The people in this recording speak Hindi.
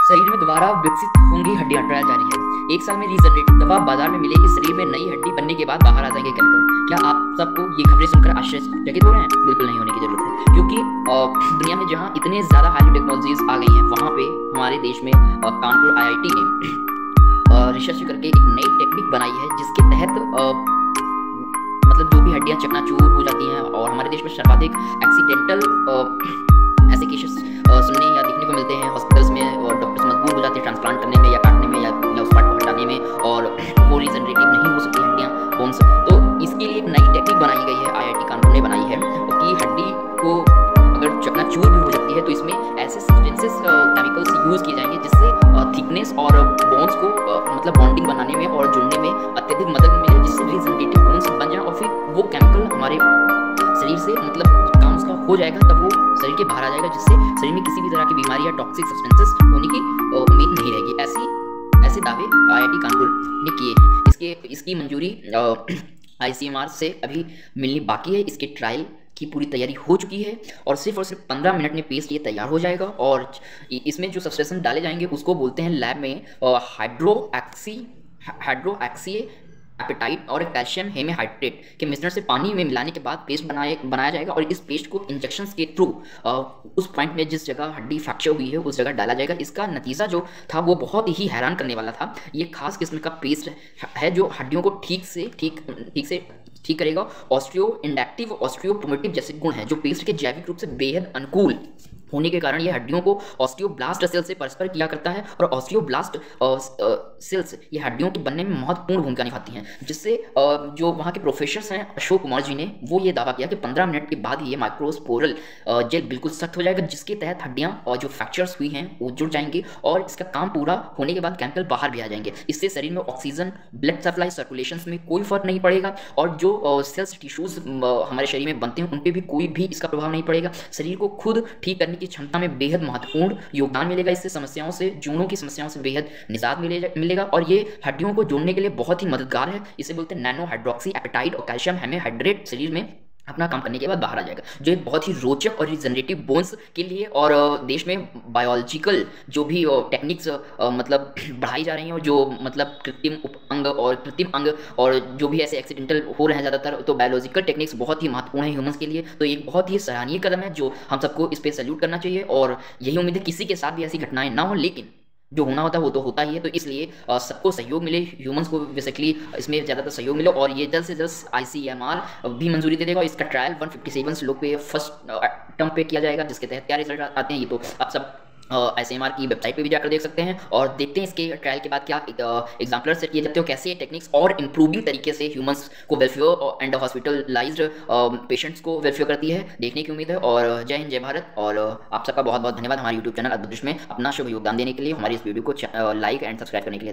शरीर में दोबारा विकसित होंगी हड्डियां, ट्रायल जारी है। एक साल में रीजनरेटिव दवा बाजार में मिलेगी। शरीर में नई हड्डी बनने के बाद बाहर आ जाएंगे केमिकल। क्या आप सबको ये खबरें सुनकर आश्चर्यचकित हो रहे हैं? बिल्कुल नहीं होने की जरूरत है, क्योंकि दुनिया में जहाँ इतने ज़्यादा हाई टेक्नोलॉजीज आ गई हैं, वहाँ पे हमारे देश में कानपुर IIT ने रिसर्च करके एक नई टेक्निक बनाई है, जिसके तहत मतलब जो भी हड्डियाँ चकनाचूर हो जाती हैं, और हमारे देश में सर्वाधिक एक्सीडेंटल ऐसे केसेस सुनने या देखने को मिलते हैं हॉस्पिटल्स में, और डॉक्टर्स मजबूर हो जाते हैं ट्रांसप्लांट करने में या काटने में या उस पार्ट को हटाने में, और वो रीजनरेटिव नहीं हो सकती हड्डियाँ, बोन्स। तो इसके लिए एक नई टेक्निक बनाई गई है, IIT कानपुर ने बनाई है, कि हड्डी को अगर चकनाचूर भी हो सकती है तो इसमें ऐसे सब्सटेंसेस केमिकल्स यूज़ किए जाएंगे, जिससे थिकनेस और बोन्स को मतलब बॉन्डिंग बनाने में और जुड़ने में अत्यधिक मदद मिले, जिससे रीजनरेटिव बोन्स बन जाए, और फिर वो केमिकल हमारे शरीर से मतलब काम उसका हो जाएगा, तब वो शरीर के बाहर आ जाएगा, जिससे शरीर में किसी भी तरह की बीमारी या टॉक्सिक सब्सटेंसेस होने की उम्मीद नहीं रहेगी। ऐसे दावे IIT कानपुर ने किए हैं। इसकी मंजूरी ICMR से अभी मिलनी बाकी है। इसके ट्रायल की पूरी तैयारी हो चुकी है, और सिर्फ 15 मिनट में पेस्ट ये तैयार हो जाएगा। और इसमें जो सब्सटेंस डाले जाएंगे उसको बोलते हैं लैब में हाइड्रोक्सी एपेटाइट और कैल्शियम हेमेहाइड्रेट के मिश्रण से पानी में मिलाने के बाद पेस्ट बनाया जाएगा, और इस पेस्ट को इंजेक्शंस के थ्रू उस पॉइंट में जिस जगह हड्डी फ्रैक्चर हुई है उस जगह डाला जाएगा। इसका नतीजा जो था वो बहुत ही हैरान करने वाला था। ये खास किस्म का पेस्ट है जो हड्डियों को ठीक करेगा। ऑस्टियो इंडक्टिव, ऑस्टियो प्रोमोटिव जैसे गुण हैं, जो पेस्ट के जैविक रूप से बेहद अनुकूल होने के कारण ये हड्डियों को ऑस्टियोब्लास्ट सेल से परस्पर किया करता है, और ऑस्टियोब्लास्ट सेल्स ये हड्डियों के बनने में महत्वपूर्ण भूमिका निभाती हैं, जिससे जो वहाँ के प्रोफेसर हैं अशोक कुमार जी ने वो ये दावा किया कि 15 मिनट के बाद ही ये माइक्रोस्पोरल जेल बिल्कुल सख्त हो जाएगा, जिसके तहत हड्डियाँ और जो फ्रैक्चर्स हुई हैं वो जुड़ जाएंगी, और इसका काम पूरा होने के बाद केमिकल बाहर भी आ जाएंगे। इससे शरीर में ऑक्सीजन, ब्लड सप्लाई, सर्कुलेशन में कोई फर्क नहीं पड़ेगा, और जो सेल्स टिश्यूज हमारे शरीर में बनते हैं उन पर भी कोई भी इसका प्रभाव नहीं पड़ेगा। शरीर को खुद ठीक करने की क्षमता में बेहद महत्वपूर्ण योगदान मिलेगा। इससे जुड़ों की समस्याओं से बेहद निजात मिलेगा, और ये हड्डियों को जोड़ने के लिए बहुत ही मददगार है। इसे बोलते हैं नैनो हाइड्रोक्सी एपेटाइट और कैल्शियम हेमेहाइड्रेट शरीर में अपना काम करने के बाद बाहर आ जाएगा, जो एक बहुत ही रोचक और रिजनरेटिव बोन्स के लिए और देश में बायोलॉजिकल जो भी टेक्निक्स मतलब बढ़ाई जा रही हैं, और जो मतलब कृत्रिम अंग और जो भी ऐसे एक्सीडेंटल हो रहे हैं ज़्यादातर, तो बायोलॉजिकल टेक्निक्स बहुत ही महत्वपूर्ण है ह्यूमंस के लिए। तो एक बहुत ही सराहनीय कदम है जो हम सबको इस पर सैल्यूट करना चाहिए, और यही उम्मीद है किसी के साथ भी ऐसी घटनाएं ना हो, लेकिन जो होना होता है वो तो होता ही है। तो इसलिए सबको सहयोग मिले, ह्यूमंस को बेसिकली इसमें ज़्यादातर सहयोग मिले, और ये जल्द से जल्द ICMR भी मंजूरी दे देगा। इसका ट्रायल 157 लोग पे फर्स्ट टर्म पे किया जाएगा, जिसके तहत क्या रिजल्ट आते हैं ये तो आप सब ICMR की वेबसाइट पे भी जाकर देख सकते हैं, और देखते हैं इसके ट्रायल के बाद क्या एग्जाम्पलर सेट किए जाते हो, कैसे ये टेक्निक्स और इम्प्रूविंग तरीके से ह्यूमंस को वेलफेयर एंड हॉस्पिटलाइज्ड पेशेंट्स को वेलफेयर करती है। देखने की उम्मीद है, और जय हिंद, जय भारत। और आप सबका बहुत बहुत धन्यवाद हमारे YouTube चैनल अद्भुत डिश में अपना शुभ योगदान देने के लिए, हमारी इस वीडियो को लाइक एंड सब्सक्राइब करने के लिए।